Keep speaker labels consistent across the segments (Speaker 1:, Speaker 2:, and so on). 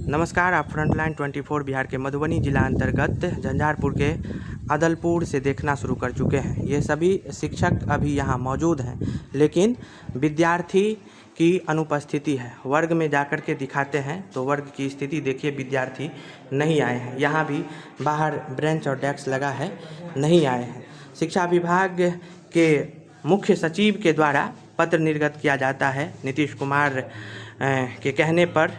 Speaker 1: नमस्कार, आप फ्रंटलाइन 24 बिहार के मधुबनी जिला अंतर्गत झंझारपुर के अदलपुर से देखना शुरू कर चुके हैं। ये सभी शिक्षक अभी यहाँ मौजूद हैं, लेकिन विद्यार्थी की अनुपस्थिति है। वर्ग में जाकर के दिखाते हैं तो वर्ग की स्थिति देखिए, विद्यार्थी नहीं आए हैं। यहाँ भी बाहर बेंच और डेस्क लगा है, नहीं आए हैं। शिक्षा विभाग के मुख्य सचिव के द्वारा पत्र निर्गत किया जाता है। नीतीश कुमार के कहने पर,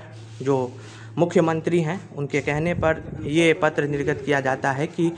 Speaker 1: जो मुख्यमंत्री हैं, उनके कहने पर ये पत्र निर्गत किया जाता है कि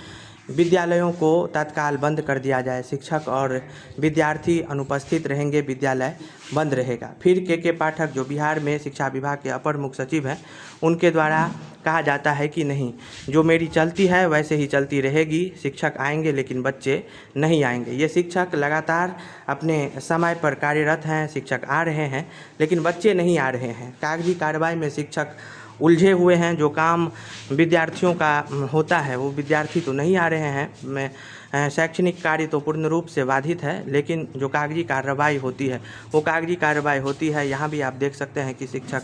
Speaker 1: विद्यालयों को तत्काल बंद कर दिया जाए। शिक्षक और विद्यार्थी अनुपस्थित रहेंगे, विद्यालय बंद रहेगा। फिर के पाठक, जो बिहार में शिक्षा विभाग के अपर मुख्य सचिव हैं, उनके द्वारा कहा जाता है कि नहीं, जो मेरी चलती है वैसे ही चलती रहेगी। शिक्षक आएंगे लेकिन बच्चे नहीं आएंगे। ये शिक्षक लगातार अपने समय पर कार्यरत हैं, शिक्षक आ रहे हैं, लेकिन बच्चे नहीं आ रहे हैं। कागजी कार्रवाई में शिक्षक उलझे हुए हैं। जो काम विद्यार्थियों का होता है वो विद्यार्थी तो नहीं आ रहे हैं। शैक्षणिक कार्य तो पूर्ण रूप से बाधित है, लेकिन जो कागजी कार्रवाई होती है वो कागजी कार्रवाई होती है। यहाँ भी आप देख सकते हैं कि शिक्षक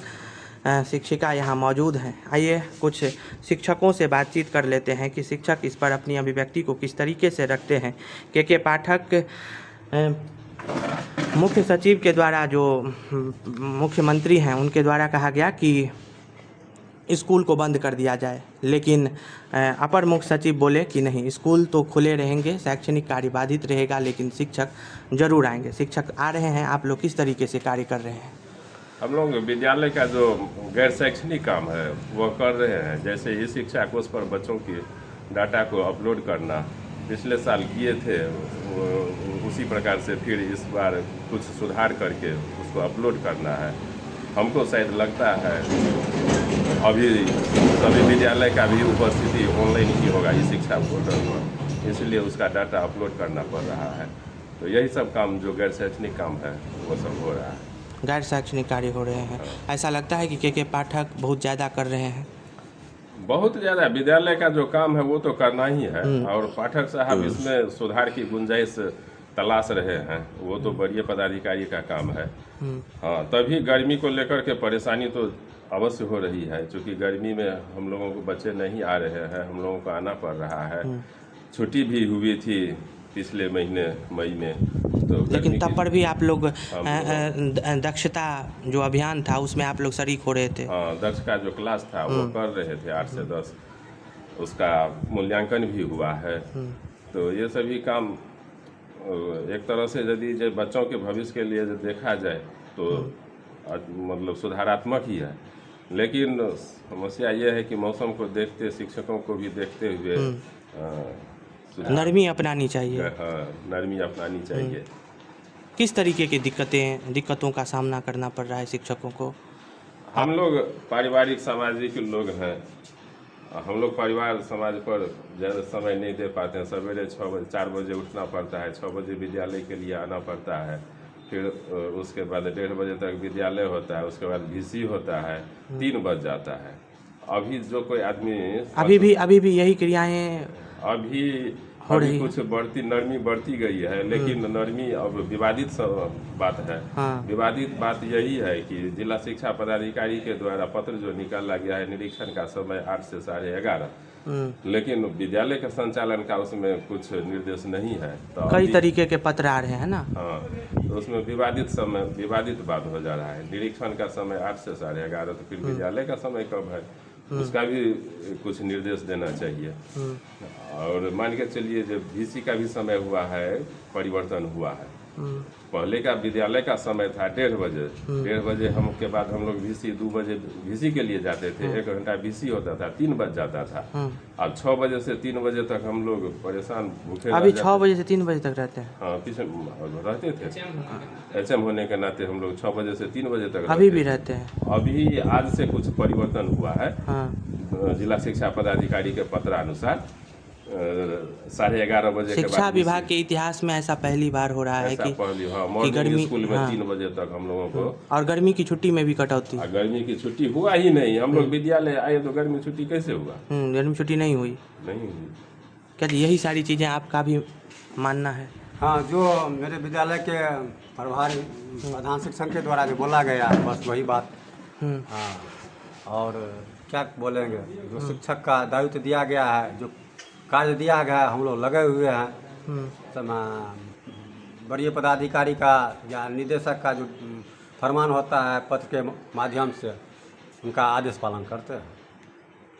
Speaker 1: शिक्षिका यहाँ मौजूद हैं। आइए कुछ शिक्षकों से बातचीत कर लेते हैं कि शिक्षक इस पर अपनी अभिव्यक्ति को किस तरीके से रखते हैं। के पाठक, मुख्य सचिव के द्वारा, जो मुख्यमंत्री हैं, उनके द्वारा कहा गया कि स्कूल को बंद कर दिया जाए, लेकिन अपर मुख्य सचिव बोले कि नहीं, स्कूल तो खुले रहेंगे, शैक्षणिक कार्य बाधित रहेगा, लेकिन शिक्षक जरूर आएंगे। शिक्षक आ रहे हैं। आप लोग किस तरीके से कार्य कर रहे हैं?
Speaker 2: हम लोग विद्यालय का जो गैर शैक्षणिक काम है वो कर रहे हैं। जैसे ई शिक्षा कोष पर बच्चों की डाटा को अपलोड करना पिछले साल किए थे, उसी प्रकार से फिर इस बार कुछ सुधार करके उसको अपलोड करना है। हमको शायद लगता है अभी सभी विद्यालय का भी उपस्थिति ऑनलाइन ही होगा ई शिक्षा पोर्टल पर, इसलिए उसका डाटा अपलोड करना पड़ रहा है। तो यही सब काम जो गैर शैक्षणिक काम है वो सब हो रहा है।
Speaker 1: गैर शैक्षणिक कार्य हो रहे हैं। ऐसा लगता है कि के पाठक बहुत ज़्यादा कर रहे हैं।
Speaker 2: बहुत ज़्यादा विद्यालय का जो काम है वो तो करना ही है, और पाठक साहब इसमें सुधार की गुंजाइश तलाश रहे हैं। वो तो बड़े पदाधिकारी का काम है। हाँ, तभी गर्मी को लेकर के परेशानी तो अवश्य हो रही है, क्योंकि गर्मी में हम लोगों को बच्चे नहीं आ रहे हैं, हम लोगों को आना पड़ रहा है। छुट्टी भी हुई थी पिछले महीने मई में, तो
Speaker 1: लेकिन तब पर भी आप लोग दक्षता जो अभियान था उसमें आप लोग शरीक हो रहे थे।
Speaker 2: हाँ, दक्षता जो क्लास था वो कर रहे थे 8 से 10, उसका मूल्यांकन भी हुआ है। तो ये सभी काम एक तरह से यदि जो बच्चों के भविष्य के लिए देखा जाए तो मतलब सुधारात्मक ही है। लेकिन समस्या ये है कि मौसम को देखते, शिक्षकों को भी देखते हुए
Speaker 1: नरमी अपनानी चाहिए।
Speaker 2: हाँ, नरमी अपनानी चाहिए।
Speaker 1: किस तरीके की दिक्कतों का सामना करना पड़ रहा है शिक्षकों को?
Speaker 2: हम लोग पारिवारिक सामाजिक लोग हैं। हम लोग परिवार समाज पर ज़्यादा समय नहीं दे पाते हैं। सवेरे 4 बजे उठना पड़ता है, 6 बजे विद्यालय के लिए आना पड़ता है, फिर उसके बाद 1:30 बजे तक विद्यालय होता है, उसके बाद VC होता है, 3 बज जाता है। अभी जो कोई आदमी
Speaker 1: अभी भी यही क्रियाएं
Speaker 2: अभी कुछ नरमी बढ़ती गई है, लेकिन नरमी अब विवादित बात है। हाँ। विवादित बात यही है कि जिला शिक्षा पदाधिकारी के द्वारा पत्र जो निकाला गया है, निरीक्षण का समय 8 से 11:30, लेकिन विद्यालय के संचालन का उसमें कुछ निर्देश नहीं है। तो
Speaker 1: कई तरीके के पत्र आ रहे हैं ना।
Speaker 2: हाँ, तो उसमें विवादित बात हो जा रहा है। निरीक्षण का समय 8 से 11:30, तो फिर विद्यालय का समय कब है उसका भी कुछ निर्देश देना चाहिए। और मान के चलिए जब VC का भी समय हुआ है, परिवर्तन हुआ है। पहले का विद्यालय का समय था 1:30 बजे। 1:30 बजे हम के बाद हम लोग VC 2 बजे VC के लिए जाते थे। 1 घंटा VC होता था, 3 बज जाता था। अब 6 बजे से 3 बजे तक हम लोग परेशान भूखे।
Speaker 1: अभी 6 बजे से 3 बजे तक रहते हैं।
Speaker 2: हाँ, पीछे रहते थे। HM होने के नाते हम लोग 6 बजे से 3 बजे तक
Speaker 1: अभी भी रहते हैं।
Speaker 2: अभी आज से कुछ परिवर्तन हुआ है।
Speaker 1: हाँ।
Speaker 2: जिला शिक्षा पदाधिकारी के पत्रानुसार 11:30 बजे के बाद
Speaker 1: शिक्षा विभाग के इतिहास में ऐसा पहली बार हो रहा है कि
Speaker 2: गर्मी स्कूल में 3 बजे तक हम लोगों को,
Speaker 1: और गर्मी की छुट्टी में भी कटौती।
Speaker 2: गर्मी की छुट्टी हुआ ही नहीं। हम लोग विद्यालय आए तो गर्मी छुट्टी कैसे हुआ?
Speaker 1: गर्मी छुट्टी नहीं हुई। क्या यही सारी चीज़ें आपका भी मानना है?
Speaker 3: हाँ, जो मेरे विद्यालय के प्रभारी प्रधान शिक्षक के द्वारा जो बोला गया, बस वही बात। हाँ, और क्या बोलेंगे, जो शिक्षक का दायित्व दिया गया है, जो कार्य दिया गया है, हम लोग लगे हुए हैं। वरीय पदाधिकारी का या निदेशक का जो फरमान होता है पत्र के माध्यम से, उनका आदेश पालन करते हैं।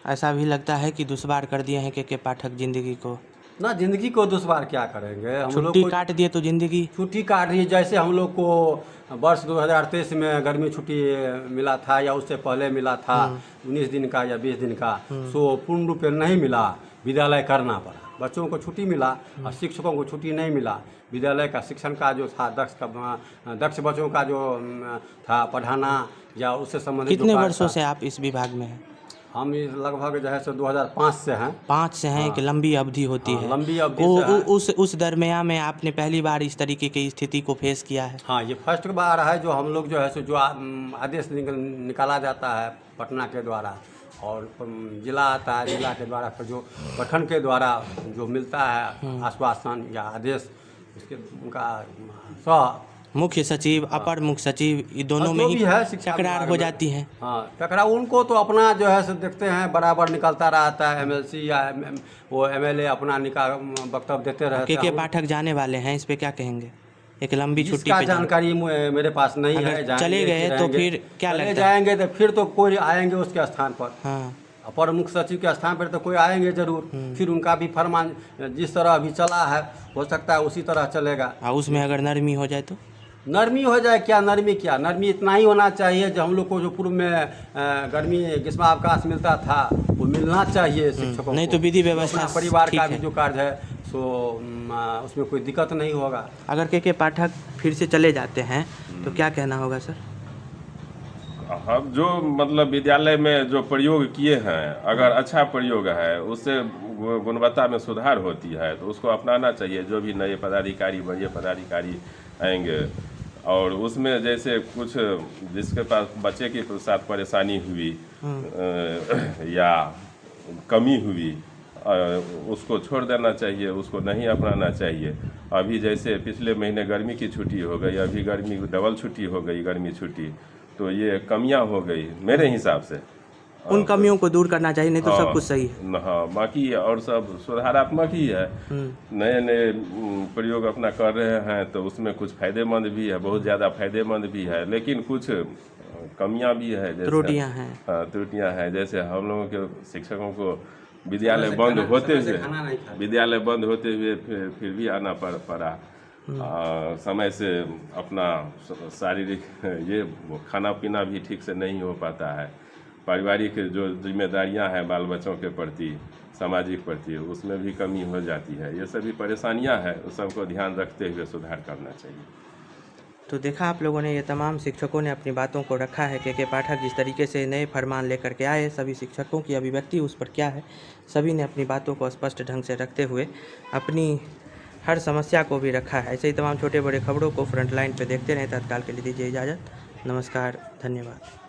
Speaker 1: ऐसा भी लगता है कि दुश्वार कर दिए हैं के पाठक जिंदगी को।
Speaker 3: ना, जिंदगी को दुश्वार क्या करेंगे, हम लोग
Speaker 1: छुट्टी
Speaker 3: को
Speaker 1: काट दिए तो जिंदगी
Speaker 3: छुट्टी काट रही है। जैसे हम लोग को वर्ष 2023 में गर्मी छुट्टी मिला था या उससे पहले मिला था 19 दिन का या 20 दिन का, सो पूर्ण रूप से नहीं मिला, विद्यालय करना पड़ा। बच्चों को छुट्टी मिला और शिक्षकों को छुट्टी नहीं मिला। विद्यालय का शिक्षण का जो था, दक्ष बच्चों का जो था पढ़ाना या उससे संबंधित।
Speaker 1: कितने वर्षों से आप इस विभाग में हैं?
Speaker 3: हम लगभग जो है सो 2005 से हैं।
Speaker 1: 5 से हैं। कि लंबी अवधि होती है?
Speaker 3: लंबी अवधि से है।
Speaker 1: उस दरमियान में आपने पहली बार इस तरीके की स्थिति को फेस किया है?
Speaker 3: हाँ, ये फर्स्ट बार है जो हम लोग जो है सो जो आदेश निकाला जाता है पटना के द्वारा, और जिला आता है, जिला के द्वारा फिर जो प्रखंड के द्वारा जो मिलता है आश्वासन या आदेश, उसके उनका
Speaker 1: मुख्य सचिव, अपर मुख्य सचिव, ये दोनों में ही तकरार हो जाती है।
Speaker 3: हाँ, टकराव उनको तो अपना जो है सो देखते हैं, बराबर निकलता रहता है। एमएलसी या वो एमएलए अपना वक्तव्य देते रहते हैं।
Speaker 1: के पाठक जाने वाले हैं, इस पे क्या कहेंगे? एक लंबी छुट्टी पे
Speaker 3: जानकारी मेरे पास नहीं है।
Speaker 1: चले गए तो फिर क्या लगता है?
Speaker 3: जाएंगे तो फिर तो कोई आएंगे उसके स्थान पर।
Speaker 1: हाँ,
Speaker 3: अपर मुख्य सचिव के स्थान पर तो कोई आएंगे जरूर। फिर उनका भी फरमान जिस तरह अभी चला है, हो सकता है उसी तरह चलेगा।
Speaker 1: उसमें अगर नरमी हो जाए तो?
Speaker 3: नरमी हो जाए क्या, नरमी इतना ही होना चाहिए जो हम लोग को जो पूर्व में गर्मी ग्रीष्मावकाश मिलता था वो मिलना चाहिए शिक्षकों
Speaker 1: नहीं
Speaker 3: को।
Speaker 1: तो विधि व्यवस्था
Speaker 3: परिवार का भी जो कार्य है सो उसमें कोई दिक्कत नहीं होगा।
Speaker 1: अगर के पाठक फिर से चले जाते हैं तो क्या कहना होगा सर?
Speaker 2: हम जो मतलब विद्यालय में जो प्रयोग किए हैं, अगर अच्छा प्रयोग है, उससे गुणवत्ता में सुधार होती है तो उसको अपनाना चाहिए। जो भी नए पदाधिकारी, वरीय पदाधिकारी आएंगे, और उसमें जैसे कुछ जिसके पास बच्चे के साथ परेशानी हुई या कमी हुई, उसको छोड़ देना चाहिए, उसको नहीं अपनाना चाहिए। अभी जैसे पिछले महीने गर्मी की छुट्टी हो गई, अभी गर्मी डबल छुट्टी हो गई, गर्मी छुट्टी, तो ये कमियां हो गई मेरे हिसाब से।
Speaker 1: उन कमियों को दूर करना चाहिए, नहीं तो सब कुछ सही है।
Speaker 2: हाँ, बाकी और सब सुधारात्मक ही है। नए नए प्रयोग अपना कर रहे हैं तो उसमें कुछ फायदेमंद भी है, बहुत ज़्यादा फायदेमंद भी है, लेकिन कुछ कमियां भी है, जैसे त्रुटियां हैं। जैसे हम लोगों के शिक्षकों को विद्यालय बंद होते हुए फिर भी आना पड़ा। समय से अपना शारीरिक ये खाना पीना भी ठीक से नहीं हो पाता है। पारिवारिक जो जिम्मेदारियां हैं बाल बच्चों के प्रति, सामाजिक प्रति, उसमें भी कमी हो जाती है। ये सभी परेशानियां हैं, उस सबको ध्यान रखते हुए सुधार करना चाहिए।
Speaker 1: तो देखा आप लोगों ने, ये तमाम शिक्षकों ने अपनी बातों को रखा है। के पाठक जिस तरीके से नए फरमान लेकर के आए, सभी शिक्षकों की अभिव्यक्ति उस पर क्या है, सभी ने अपनी बातों को स्पष्ट ढंग से रखते हुए अपनी हर समस्या को भी रखा है। ऐसे ही तमाम छोटे बड़े खबरों को फ्रंटलाइन पे देखते रहें। तत्काल के लिए दीजिए इजाज़त। नमस्कार, धन्यवाद।